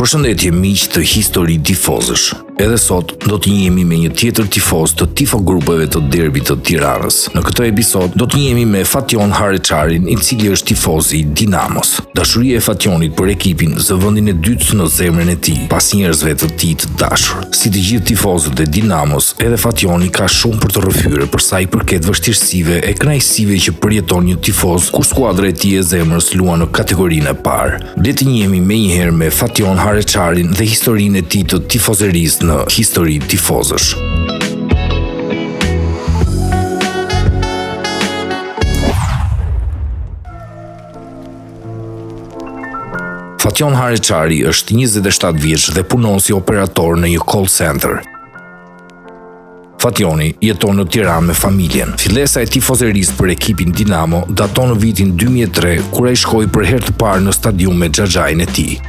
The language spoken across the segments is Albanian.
Përshëndetje miq të Histori Tifozësh. Edhe sot do të njihemi me një tjetër tifoz të tifogrupeve të derbit të Tiranës. Në këtë episod do të njihemi me Fation Hareçarin, i cili është tifoz i Dinamos. Dashuria e Fationit për ekipin zë vendin e dytë në zemrën e tij, pas njerëzve të tij të dashur. Si të gjithë tifozët e Dinamos, edhe Fationi ka shumë për të rrëfyer për sa i përket vështirësive e kënaqësive që përjeton një tifoz kur skuadra e tij e zemrës luan në kategorinë e parë. Le të njihemi menjëherë me Fation Hareçarin dhe historinë e tij të tifozerisë në Histori Tifozësh. Fation Hareçari është 27 vjeç dhe punon si operator në një call center. Fationi jeton në Tiranë me familjen. Fillesa e tifozerisë për ekipin Dinamo daton në vitin 2003, kur ai shkoi për herë të parë në stadium me xhaxhain e tij.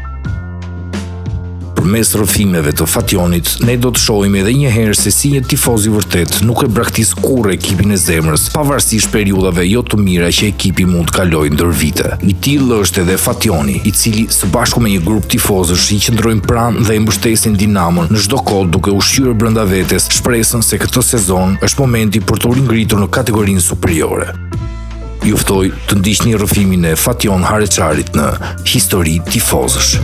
Mes rrëfimeve të Fationit, ne do të shohim edhe një herë se si një tifoz i vërtet nuk e braktis kurrë ekipin e zemrës, pavarësisht periudhave jo të mira që ekipi mund të kalojë ndër vite. I tillë është edhe Fationi, i cili së bashku me një grup tifozësh i qëndrojnë pranë dhe i mbështesin Dinamon në çdo kohë, duke ushqyer brenda vetes shpresën se këtë sezon është momenti për të ringritur në kategorinë superiore. Ju ftoj të ndiqni rrëfimin e Fation Hareçarit në Histori Tifozësh.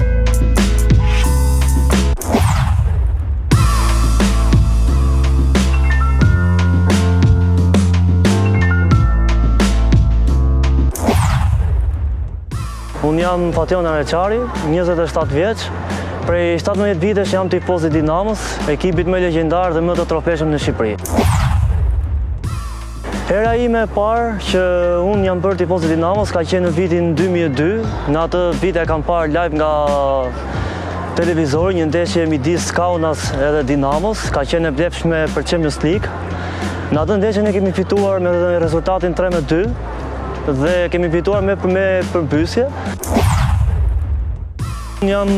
Unë jam Fation Hareçari, 27 vjeç. Prej 17 vitesh jam tifoz i Dinamos, ekipit më legjendar dhe më të trofeshëm në Shqipëri. Hera ime e parë që unë jam bërë tifoz i Dinamos ka qenë në vitin 2002. Në atë vit e kam parë live nga televizor, një ndeshje midis Kaunas edhe Dinamos, ka qenë e vlefshme për Champions League. Në atë ndeshje ne kemi fituar me rezultatin 3-2. Dhe kemi fituar me përmbysje. Unë jam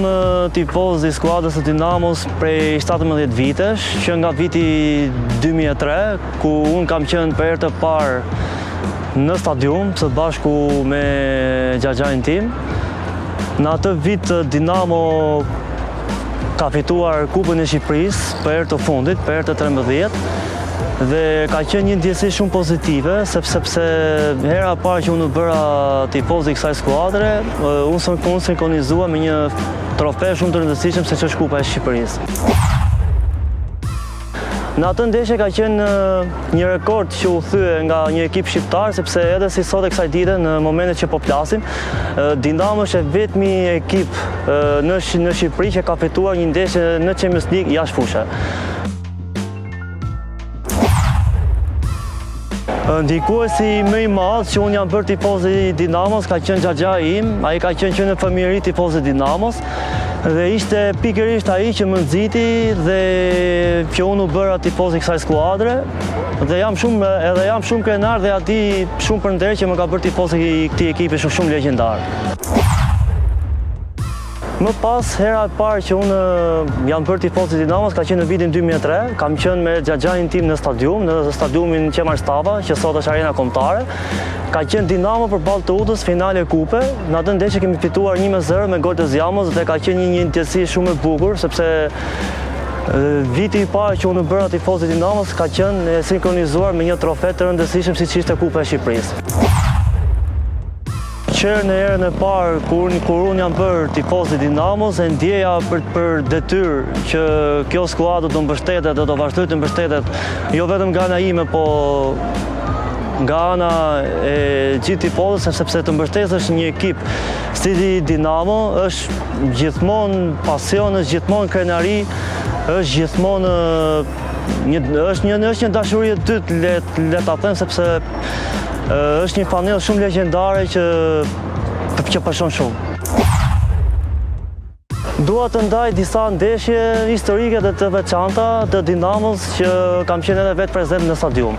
tifoz i skuadrës së Dinamos prej 17 vitesh, që nga viti 2003, ku unë kam qenë për herë të parë në stadium, së bashku me xhaxhain tim. Në atë vit Dinamo ka fituar Kupën e Shqipërisë për herë të fundit, për herë të 13. Dhe ka qenë një ndjesi shumë pozitive, sepse hera e parë që unë bëra tifoz i kësaj skuadre, unë sinkronizua me një trofe shumë të rëndësishëm se që është Kupa e Shqipërisë. Në atë ndeshje ka qenë një rekord që u thye nga një ekip shqiptar, sepse edhe si sot e kësaj dite, në momentet që po flasim, Dinamo është vetmi ekip në Shqipëri që ka fituar një ndeshje në Champions League jashtë fushë. Ndikuesi më i madh që unë jam bërë tifoz i Dinamos ka qenë xhaxhai im, ai ka qenë në familje tifoz i Dinamos dhe ishte pikërisht ai që më nxiti dhe që unë u bëra tifoz i kësaj skuadre dhe jam shumë krenar dhe ati shumë përnder që më ka bërë tifoz i këtij ekipi shumë legjendar. Më pas, hera e parë që unë jam bërë tifoz i Dinamos ka qenë në vitin 2003, kam qenë me xhaxhain tim në stadiumin Qemar Stava, që sot është arena kombëtare. Ka qenë Dinamo përballë të Utës, finale kupe. Në atë ndeshje kemi fituar 1-0 me gol të Zjamos dhe ka qenë një ndjesi shumë e bukur, sepse viti i parë që unë bëra tifoz i Dinamos ka qenë e sinkronizuar me një trofe të rëndësishëm siç ishte Kupa e Shqipërisë. Qërë në erën e parë, kur unë jam bërë tifoz i Dinamos, e ndjeja për detyrë që kjo skuadër do mbështetet dhe do vazhdoj të mbështetet, jo vetëm nga ana ime, po nga ana e gjithë tifozëve, sepse të mbështetësh një ekip si Dinamo është gjithmonë pasion, është gjithmonë krenari, është gjithmonë një dashuri e dytë, le ta them, sepse është një panel shumë legjendare që përshon shumë. Dua të ndaj disa ndeshje historike dhe të veçanta të Dinamos që kam qenë edhe vetë prezent në stadium.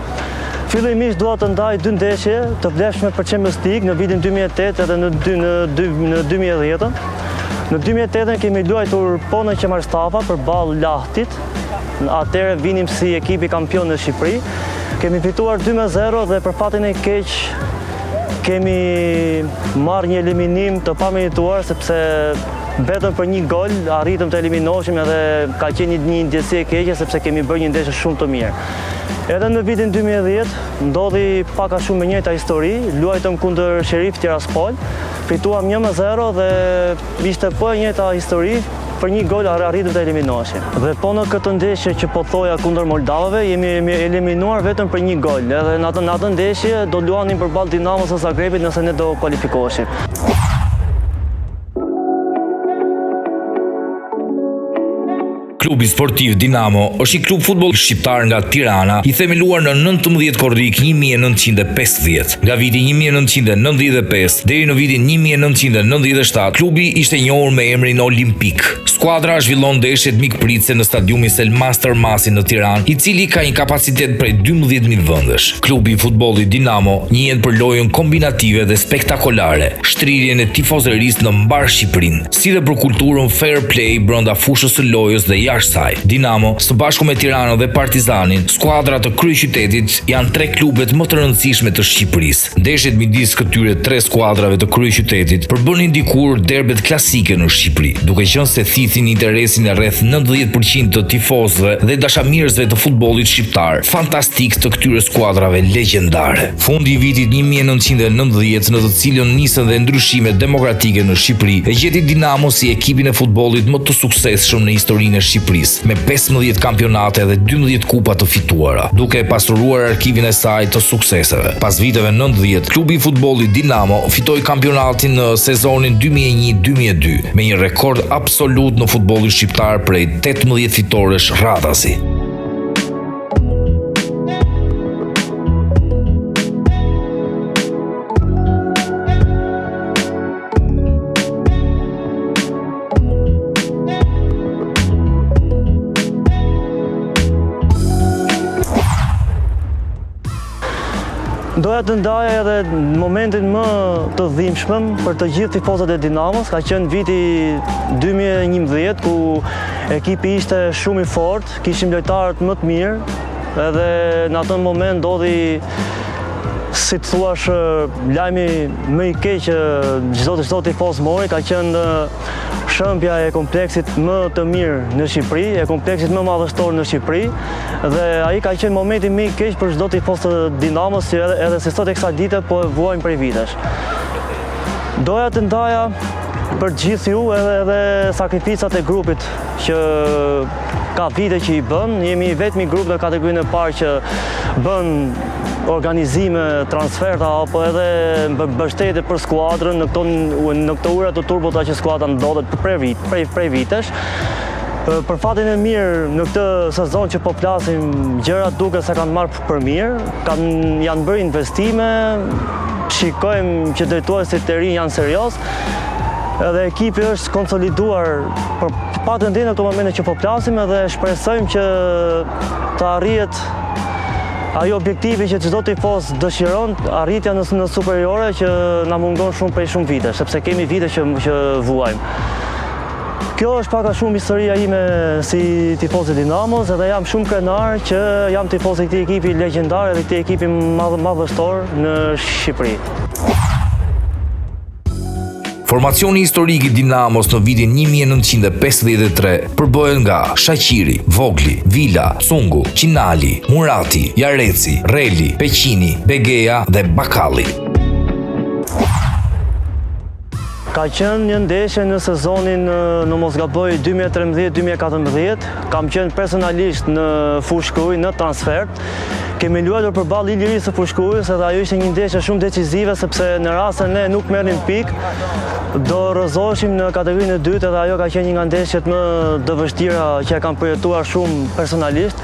Fillimisht dua të ndaj 2 ndeshje të vlefshme për Champions League në vitin 2008 edhe në 2010. Në 2008 kemi luajtur po në Qemar Stafa përballë Lahtit. Atëherë vinim si ekipi kampion në Shqipëri. Kemi fituar 2-0 dhe për fatin e keq kemi marrë një eliminim të pamerituar sepse Vetëm për një gol arritëm të eliminoheshim edhe ka qenë një ndjesi e keqe sepse kemi bërë një ndeshje shumë të mirë. Edhe në vitin 2010 ndodhi pak a shumë me njëjta histori, luajtëm kundër Sheriff Tiraspol, fituam 1-0 dhe ishte po e njëjta histori, për një gol arritëm të eliminoheshim. Dhe po në këtë ndeshje që po thoja kundër Moldavëve, jemi eliminuar vetëm për një gol. Edhe në atë ndeshje do luanim përballë Dinamos së Zagrebit nëse ne do kualifikoheshim. Klubi sportiv Dinamo është një klub futboll shqiptar nga Tirana, i themeluar në 19 korrik 1950. Nga viti 1995 deri në vitin 1997, klubi ishte njohur me emrin Olimpik. Skuadra zhvillon ndeshjet mikpritëse në stadiumin Selmas Tërmasi në Tiranë, i cili ka një kapacitet prej 12.000 vendesh. Klubi i futbollit Dinamo njihet për lojën kombinative dhe spektakolare, shtrirjen e tifozërisë në mbar Shqipërinë, si dhe për kulturën fair play brenda fushës së lojës dhe jashtë saj. Dinamo, së bashku me Tiranën dhe Partizanin, skuadrat të kryeqytetit, janë 3 klubet më të rëndësishme të Shqipërisë. Ndeshjet midis këtyre 3 skuadrave të kryeqytetit përbënin dikur derbet klasike në Shqipëri, duke qenë se thithin interesin e rreth 90% të tifozëve dhe dashamirësve të futbollit shqiptar, fantastik të këtyre skuadrave legjendare. Fundi i vitit 1990, në të cilën nisën dhe ndryshimet demokratike në Shqipëri, e gjeti Dinamo si ekipin e futbollit më të suksesshëm në historinë e Shqipërisë, me 15 kampionate dhe 12 kupa të fituara, duke e pasuruar arkivin e saj të sukseseve. Pas viteve 90, klubi i futbollit Dinamo fitoi kampionatin në sezonin 2001-2002, me një rekord absolut në futbollin shqiptar prej 18 fitoresh radhasi. Doja të ndaja edhe në momentin më të dhimbshëm për të gjithë tifozët e Dinamos, ka qenë viti 2011 ku ekipi ishte shumë i fortë, kishim lojtarët më të mirë, edhe në atë moment ndodhi, si të thuash, lajmi më i keq që çdo tifoz mori, ka qenë shëmbja e kompleksit më të mirë në Shqipëri, e kompleksit më madhështor në Shqipëri, dhe ai ka qenë momenti më i keq për çdo tifoz të Dinamos, që edhe se sot e kësaj dite po e vuajmë prej vitesh. Doja të ndaja për gjithë ju edhe sakrificat e grupit që ka vite që i bën, jemi vetmi grup në kategorinë e parë që bën organizime, transferta apo edhe mbështetje për skuadrën në këto ura të turbota që skuadra ndodhet prej vitesh. Për fatin e mirë, në këtë sezon që po flasim, gjërat duket se kanë marrë për mirë, janë bërë investime, shikojmë që drejtuesit të rinj janë serioz, edhe ekipi është konsoliduar për patën dhe në këto momente që po flasim, edhe shpresojmë që të arrihet ajo objektivi që çdo tifoz dëshiron, arritja në superiore që na mungon shumë prej shumë vitesh, sepse kemi vite që vuajmë. Kjo është pak a shumë historia ime si tifoz i Dinamos, edhe jam shumë krenar që jam tifoz i këtij ekipi legjendar dhe këtij ekipi madhështor në Shqipëri. Formacioni historik i Dinamos në vitin 1953 përbëhet nga Shaqiri, Vogli, Vila, Cungu, Qinali, Murati, Jareci, Reli, Peqini, Begeja dhe Bakalli. Ka qenë një ndeshje në sezonin, në mos gaboj, 2013-2014, kam qenë personalisht në Fushkruj, në transfert. Kemi luajtur përballë Ilirisë së Fushkrujës, edhe ajo ishte një ndeshje shumë decisive, sepse në rast se ne nuk merrim pikë, do rrëzoheshim në kategorinë e dytë, edhe ajo ka qenë një nga ndeshjet më të vështira që e kam përjetuar shumë personalisht.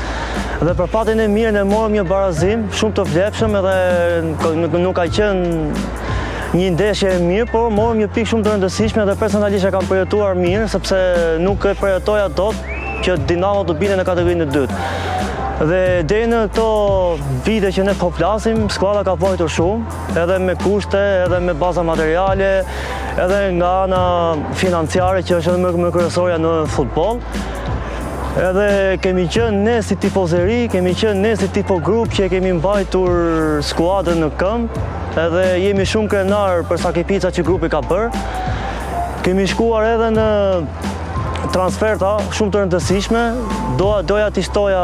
Dhe për fatin e mirë ne morëm një barazim shumë të vlefshëm, edhe nuk ka qenë një ndeshje e mirë, por morëm një pikë shumë të rëndësishme dhe personalisht e kam përjetuar mirë, sepse nuk e përjetoja dot që Dinamo të binte në kategorinë e dytë. Dhe deri në këto vite që ne po flasim, skuadra ka vojtur shumë, edhe me kushte, edhe me baza materiale, edhe nga ana financiare që është edhe më kryesorja në futboll. Edhe kemi qenë ne si tifozëri, kemi qenë ne si tifogrup që kemi mbajtur skuadrën në këmbë, edhe jemi shumë krenar për sakrificat që grupi ka bërë. Kemi shkuar edhe në transferta shumë të rëndësishme, doja t'i shtoja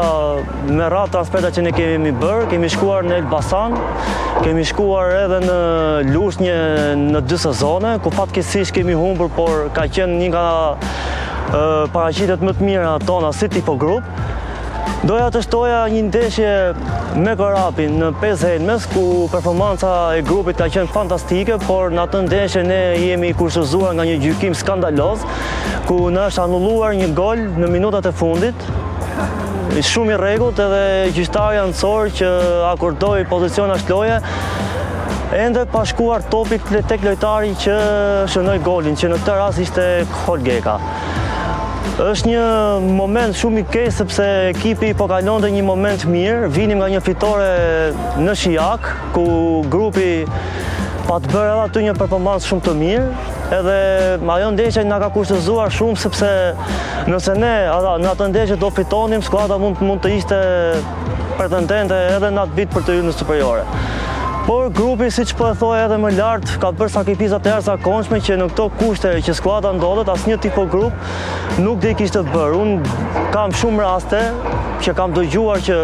me radhë transferta që ne kemi bërë, kemi shkuar në Elbasan, kemi shkuar edhe në Lushnjë në 2 sezone, ku fatkeqësisht kemi humbur, por ka qenë një nga paraqitjet më të mira tona si tifo grup. Doja të shtoja një ndeshje me Korapin në 5 helmes, ku performanca e grupit ka qenë fantastike, por në atë ndeshje ne jemi kurshëzuar nga një gjykim skandaloz, ku në është anulluar një gol në minutat e fundit, shumë i rregullt, edhe gjyqtari anësor që akordoi pozicion ashloje, ende pa shkuar topi tek lojtari që shënoi golin, që në këtë rast ishte Holgeka. Është një moment shumë i keq sepse ekipi po kalonte një moment mirë, vinim nga një fitore në Shijak, ku grupi pa të bërë edhe aty një performancë shumë të mirë, edhe ajo ndeshje na ka kushtëzuar shumë sepse nëse ne në atë ndeshje do fitonim, skuadra mund të ishte pretendente edhe në atë vit për të hyrë në superiore. Por grupi, siç po e thoja edhe më lart, ka bërë sakrifica të jashtëzakonshme që në këto kushte që skuadra ndodhet, asnjë tifo grup nuk do i kishte bërë. Unë kam shumë raste që kam dëgjuar që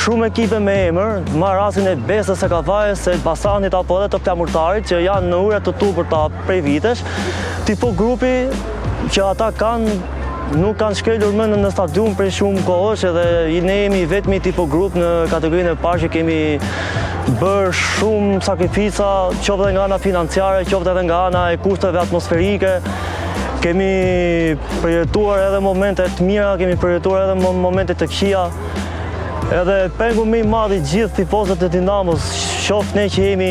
shumë ekipe me emër, marr rastin e Besës së Kavajës, së Elbasanit apo edhe të Flamurtarit, që janë në ure të tupërta prej vitesh, tifo grupi që ata nuk kanë shkelur më në stadium prej shumë kohësh, edhe ne jemi vetmi tifo grup në kategorinë e parë që kemi bërë shumë sakrifica, qoftë edhe nga ana financiare, qoftë edhe nga ana e kushteve atmosferike. Kemi përjetuar edhe momente të mira, kemi përjetuar edhe momente të këqija. Edhe pengu më i madh i gjithë tifozët e Dinamos, qoftë ne që jemi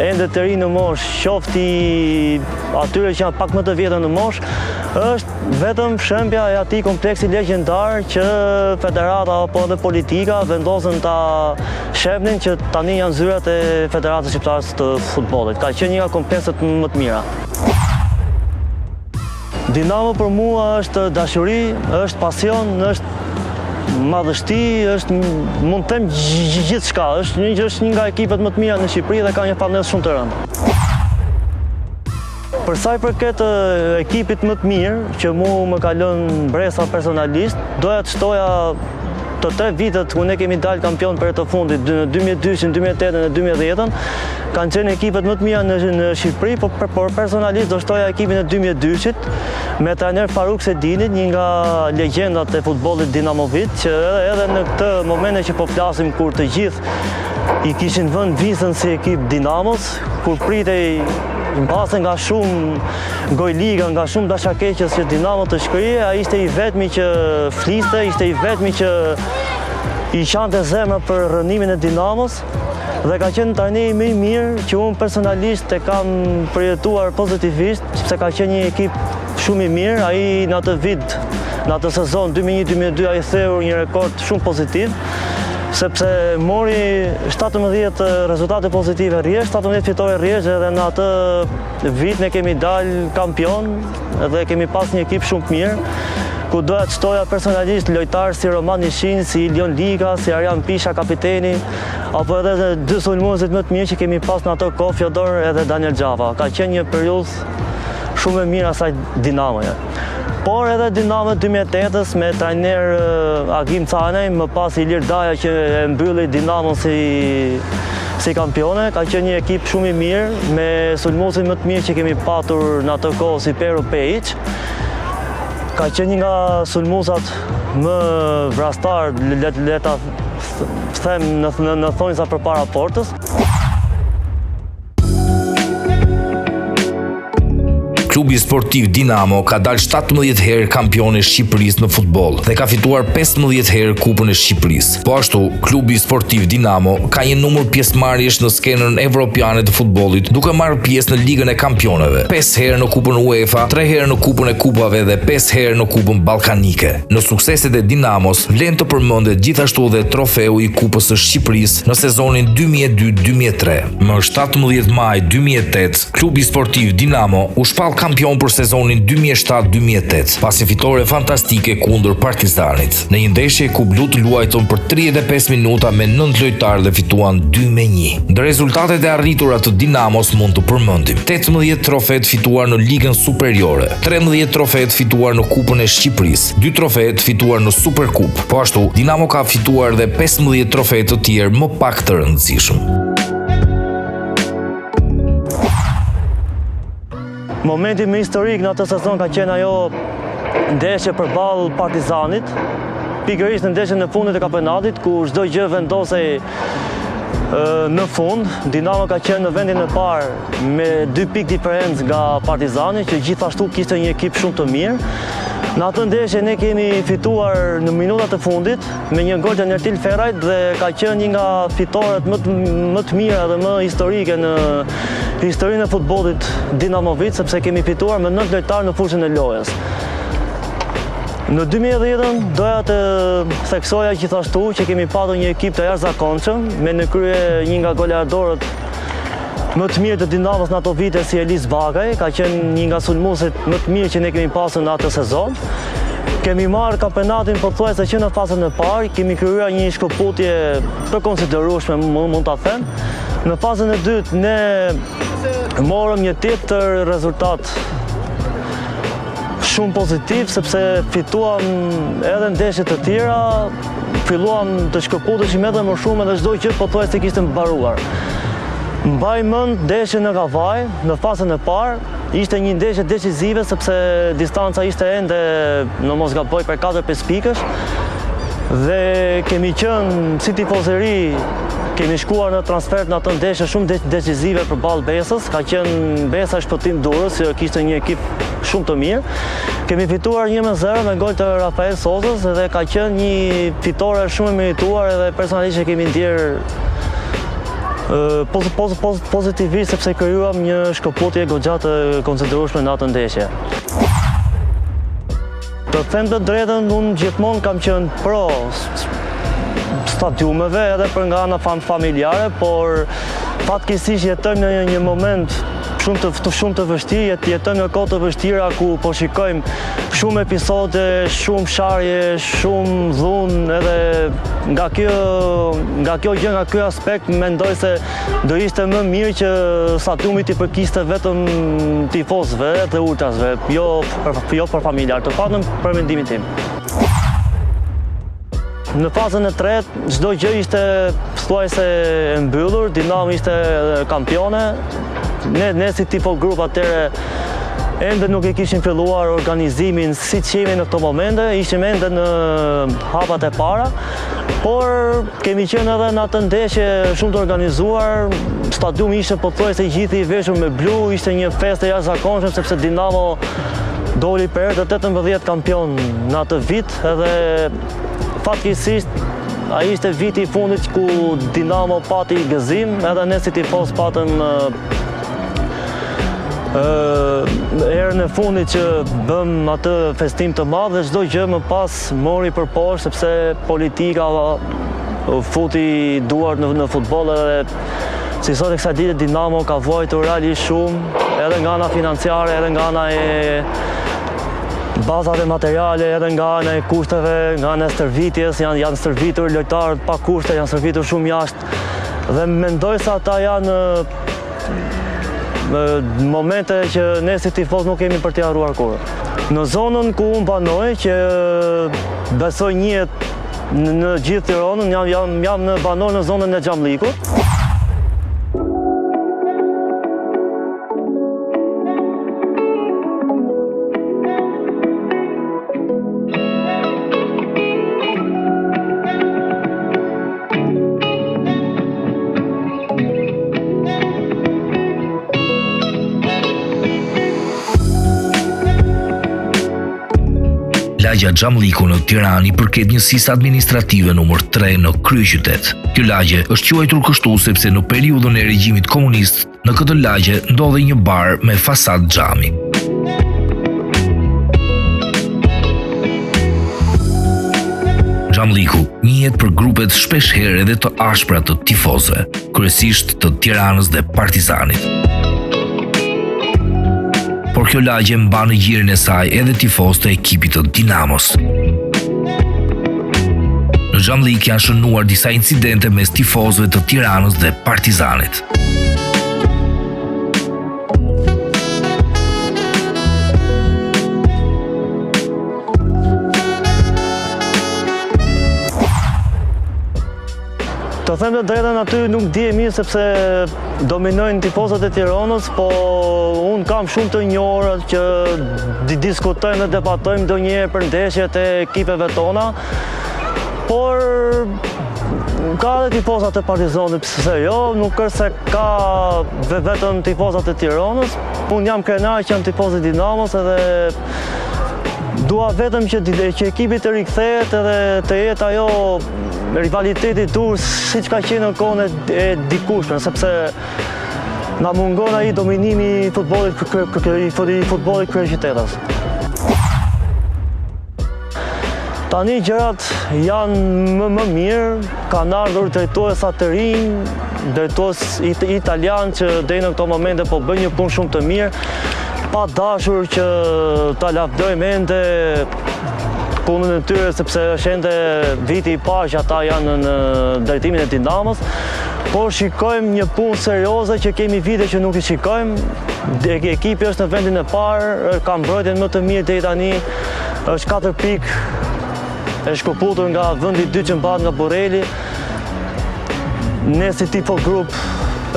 ende të rinj në moshë, qoftë atyre që janë pak më të vjetër në moshë, është vetëm shembja e atij kompleksi legjendar që federata apo edhe politika vendosën ta shembnin, që tani janë zyrat e Federatës Shqiptare të Futbollit. Ka qenë një nga komplekset më të mira. Dinamo për mua është dashuri, është pasion, është madhështi, mund të them gjithçka, është një nga ekipet më të mira në Shqipëri dhe ka një fanes shumë të rëndë. Për sa i përket ekipit më të mirë, që më ka lënë bresa personalisht, doja të shtoja të 3 vitet ku ne kemi dalë kampion për të fundit, në 2002, 2008 dhe 2010, kanë qenë ekipet më të mira në Shqipëri, por personalisht do shtoja ekipin e 2002-shit, me trajner Faruk Sedinit, një nga legjendat e futbollit dinamovit, që edhe në këtë momente që po flasim, kur të gjithë i kishin vënë vizën si ekip Dinamos, kur pritej mbase nga shumë gojliga, nga shumë dashakeqës që Dinamo të shkrije, ai ishte i vetmi që fliste, ishte i vetmi që i qante zemra për rënimin e Dinamos, dhe ka qenë trajneri më i mirë që unë personalisht e kam përjetuar pozitivisht, sepse ka qenë një ekip shumë i mirë. Ai në atë vit, në atë sezon 2001-2002, ai theu një rekord shumë pozitiv, sepse mori 17 rezultate pozitive rresht, 17 fitore rresht, edhe në atë vit ne kemi dalë kampion dhe kemi pas një ekip shumë të mirë, ku doja të shtoja personalisht lojtarë si Roman Nishin, si Ilion Liga, si Arjan Pisha, kapiteni, apo edhe 2 sulmuesit më të mirë që kemi pas në atë kohë, Fjodor edhe Daniel Gjava. Ka qenë një periudhë shumë e mirë asaj Dinamoje. Por edhe Dinamo 2008-s me trajner Agim Canej, më pas Ilir Daja që e mbylli Dinamo si kampione, ka qenë një ekip shumë i mirë, me sulmuesin më të mirë që kemi patur në atë kohë si Pero Pejic. Ka qenë një nga sulmuesat më vrastar, le ta them në thonjza përpara portës. Klubi sportiv Dinamo ka dalë 17 herë kampion e Shqipërisë në futboll dhe ka fituar 15 herë Kupën e Shqipërisë. Po ashtu, klubi sportiv Dinamo ka një numër pjesëmarrjesh në skenën evropiane të futbollit, duke marrë pjesë në Ligën e Kampioneve, 5 herë në Kupën UEFA, 3 herë në Kupën e Kupave dhe 5 herë në Kupën Ballkanike. Në sukseset e Dinamos vlen të përmendet gjithashtu dhe trofeu i Kupës së Shqipërisë në sezonin 2002-2003. Më 17 maj 2008, klubi sportiv Dinamo u shpall kampion për sezonin 2007-2008, pasi fitore fantastike kundër Partizanit, në një ndeshje ku blut luajton për 35 minuta me 9 lojtarë dhe fituan 2-1. Ndër rezultatet e arritura të Dinamos mund të përmendim 18 trofet fituar në Ligën Superiore, 13 trofet fituar në Kupën e Shqipërisë, 2 trofet fituar në Superkup. Po ashtu, Dinamo ka fituar dhe 15 trofet të tjerë më pak të rëndësishëm. Momenti më historik në atë sezon ka qenë ajo ndeshje përballë Partizanit, pikërisht në ndeshjen e fundit të kampionatit ku çdo gjë vendosej në fund. Dinamo ka qenë në vendin e parë me 2 pikë diferencë nga Partizani, që gjithashtu kishte një ekip shumë të mirë. Në atë ndeshje ne kemi fituar në minutat e fundit me një gol të Nertil Ferrajt dhe ka qenë një nga fitoret më të mira dhe më historike në historinë e futbollit dinamovit, sepse kemi fituar me 9 lojtarë në fushën e lojës. Në 2010 doja të theksoja gjithashtu që kemi patur një ekip të jashtëzakonshëm me në krye një nga goleadorët më të mirë të Dinamos në ato vite si Elis Bakaj, ka qenë një nga sulmuesit më të mirë që ne kemi pasur në atë sezon. Kemi marrë kampionatin pothuajse që në fazën e parë, kemi krijuar një shkëputje të konsiderueshme, mund ta them. Në fazën e dytë ne morëm një tjetër rezultat shumë pozitiv, sepse fituam edhe ndeshje të tjera, filluam të shkëputeshim edhe më shumë dhe çdo gjë pothuajse kishte mbaruar. Mbaj mend ndeshjen në Kavaj, në fazën e parë, ishte një ndeshje decisive sepse distanca ishte ende, në mos gaboj, për 4-5 pikësh dhe kemi qenë si tifozëri, kemi shkuar në transfer në atë ndeshje shumë decisive përballë Besës. Ka qenë Besa shpëtim Durrës, që kishte një ekip shumë të mirë. Kemi fituar 1-0 me gol të Rafael Sozës dhe ka qenë një fitore shumë e merituar edhe personalisht që kemi ndjerë pozitivisht sepse krijuam një shkëputje goxha të konsiderueshme në atë ndeshje. Të them të drejtën, unë gjithmonë kam qenë pro stadiumeve edhe për nga ana familjare, por fatkeqësisht jetojmë në një moment shumë të vështirë, jetojmë në kohë të vështira ku po shikojmë shumë episode, shumë sharje, shumë dhunë, edhe nga kjo gjë, nga ky aspekt mendoj se do ishte më mirë që stadiumi t'i përkiste vetëm tifozëve dhe ultrasve, jo për familjar, të paktën për mendimin tim. Në fazën e tretë, çdo gjë ishte thuajse e mbyllur, Dinamo ishte kampione. Ne si tifo grup atëre ende nuk e kishim filluar organizimin si që jemi në këto momente, ishim ende në hapat e para, por kemi qenë edhe në atë ndeshje shumë të organizuar. Stadiumi ishte pothuajse gjithë i veshur me blu, ishte një festë e jashtëzakonshme sepse Dinamo doli për herë të 18 kampion në atë vit, edhe fatkeqësisht ai ishte viti i fundit ku Dinamo pati gëzim, edhe ne si tifoz patëm herën e fundit që bëm atë festim të madh dhe çdo gjë më pas mori për poshtë sepse politika futi duart në futboll edhe si sot e kësaj dite Dinamo ka vuajtur realisht shumë, edhe nga ana financiare, edhe nga ana e bazave materiale, edhe nga ana e kushteve, nga ana e stërvitjes, janë stërvitur lojtarët pa kushte, janë stërvitur shumë jashtë dhe mendoj se ata janë momente që ne si tifoz nuk kemi për t'i harruar kurrë. Në zonën ku unë banoj, që besoj njihet në gjithë Tiranën, jam në banor në zonën e Xhamllikut. Lagja Xhamlliku në Tiranë i përket njësisë administrative numër 3 në kryeqytet. Kjo lagje është quajtur kështu sepse në periudhën e regjimit komunist në këtë lagje ndodhej një bar me fasadë xhami. Xhamlliku njihet për grupet shpeshherë edhe të ashpra të tifozëve, kryesisht të Tiranës dhe Partizanit. Por por kjo lagje mban në gjirin e saj edhe tifozët të ekipit të Dinamos. Në Xhamllik janë shënuar disa incidente mes tifozëve të Tiranës dhe Partizanit. Të them të drejtën, aty nuk di e mirë sepse dominojnë tifozët e Tiranës, po unë kam shumë të njohur që diskutojmë dhe debatojmë ndonjëherë për ndeshjet e ekipeve tona, por ka edhe tifozat e Partizanit, pse jo, nuk është se ka vetëm tifozat e Tiranës. Unë jam krenar që jam tifozë i Dinamos edhe dua vetëm që ekipi të rikthehet edhe të jetë ajo rivaliteti dur siç ka qenë në kohën e dikushme, sepse na mungon ai dominimi i futbollit kryeqytetës. Tani gjërat janë më mirë, kanë ardhur drejtuesa të rinj, drejtues italian që deri në këto momente po bëjnë një punë shumë të mirë, pa dashur që ta lavdojmë ende punën e tyre, sepse është ende viti i parë që ata janë në drejtimin e Dinamos, por shikojmë një punë serioze që kemi vite që nuk i shikojmë. Ekipi është në vendin e parë, ka mbrojtjen më të mirë deri tani, është 4 pikë, është shkëputur nga vendi i dytë që mbahet nga Borrelli. Ne si Tifo Group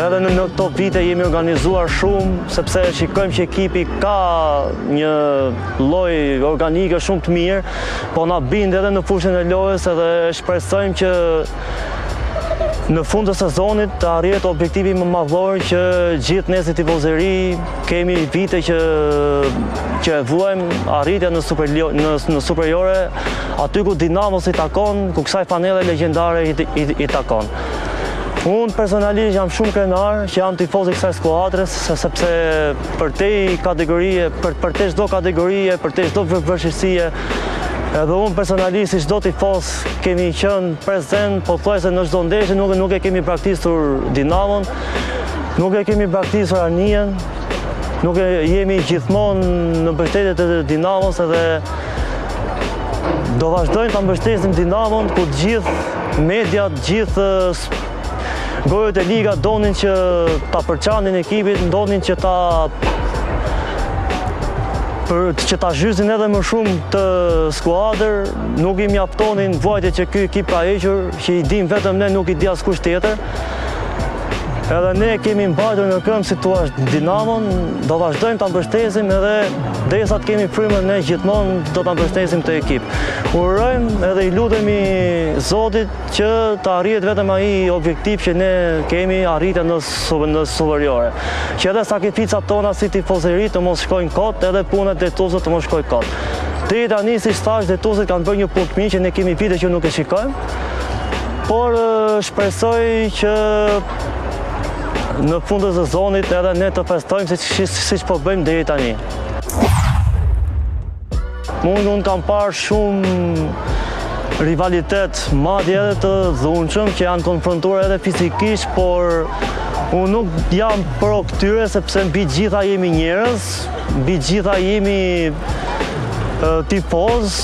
edhe në këto vite jemi organizuar shumë, sepse shikojmë që ekipi ka një lloj organike shumë të mirë, po na bind edhe në fushën e lojës edhe shpresojmë që në fund të sezonit të arrihet objektivi më madhor që gjithë ne si tifozëri kemi vite që e vuajmë arritja në superiore, aty ku Dinamos i takon, ku kësaj fanelle legjendare i takon. Unë personalisht jam shumë krenar që jam tifoz i kësaj skuadrës, sepse për te çdo kategorie, për te çdo vështirësie, edhe unë personalisht si çdo tifoz kemi qenë prezent, pothuajse në çdo ndeshje, nuk e kemi braktisur Dinamon, nuk e kemi braktisur Arnien, nuk jemi gjithmonë në mbështetje të Dinamos edhe do vazhdojmë ta mbështesim Dinamon, ku gjithë mediat, gjithë gojët e liga donin që ta përçanin ekipit, donin që ta zhysin edhe më shumë të skuadër, nuk i mjaftonin vuajtjet që ky ekip ka hequr, që i dim vetëm ne, nuk i di askush tjetër. Edhe ne kemi mbajtur në këmbë si thua Dinamon, do vazhdojmë ta mbështesim edhe derisa të kemi frymën ne gjithmonë do ta mbështesim këtë ekip. Urojmë edhe i lutemi Zotit që të arrihet vetëm ai objektiv që ne kemi arritje në superiore. Që edhe sakrificat tona si tifozëri të mos shkojnë kot, edhe punët e detuesve të mos shkojnë kot. Deri tani siç thash, detuesit kanë bërë një punë të mirë që ne kemi vite që nuk e shikojmë, por shpresoj që në fund të sezonit edhe ne të festojmë siç po bëjmë deri tani. Unë kam parë shumë rivalitet, madje edhe të dhunshëm, që janë konfrontuar edhe fizikisht, por unë nuk jam pro këtyre, sepse mbi gjitha jemi njerëz, mbi gjitha jemi tifoz,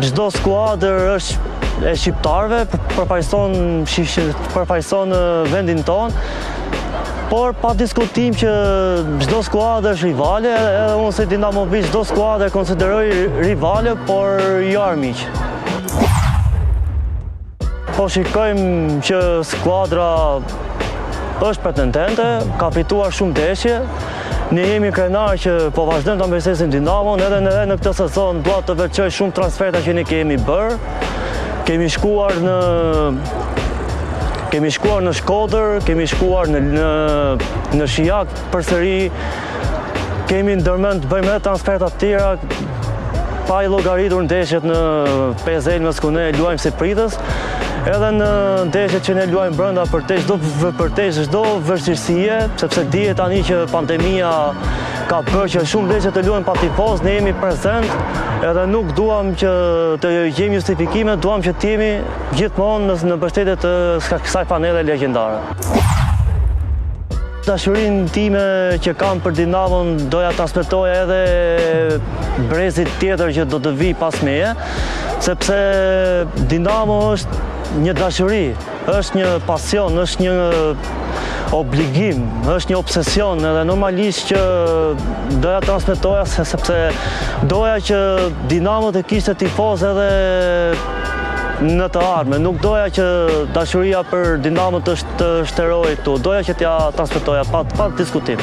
çdo skuadër është e shqiptarëve, përfaqëson vendin tonë. Por pa diskutim që çdo skuadër është rivale, edhe unë si dinamovist çdo skuadër konsideroj rivale, por jo armiq. Po shikojmë që skuadra është pretendente, ka fituar shumë ndeshje. Ne jemi krenar që po vazhdojmë ta mbështesim Dinamon, edhe në këtë sezon dua të veçoj shumë transferta që ne kemi bërë. Kemi shkuar në Shkodër, kemi shkuar në Shijak përsëri, kemi ndërmend të bëjmë edhe transferta të tjera, pa i llogaritur ndeshjet në PSL-mës ku ne luajmë si pritës, edhe në ndeshjet që ne luajmë brenda për çdo vështirësie, sepse dihet tani që pandemia ka bërë që shumë ndeshje të luajmë pa tifoz, ne jemi prezent, edhe nuk duam që të gjejmë justifikime, duam që të jemi gjithmonë në mbështetje të kësaj fanelle legjendare. dashurinë time që kam për Dinamon doja transmetoja edhe brezit tjetër që do të vi pas meje, sepse Dinamo është një dashuri, është një pasion, është një obligim, është një obsesion edhe normalisht që doja transmetoja sepse doja që Dinamo të kishte tifoz edhe në të ardhmen. Nuk doja që dashuria për Dinamo të shteroj këtu, doja që t'ja transmetoja pa diskutim.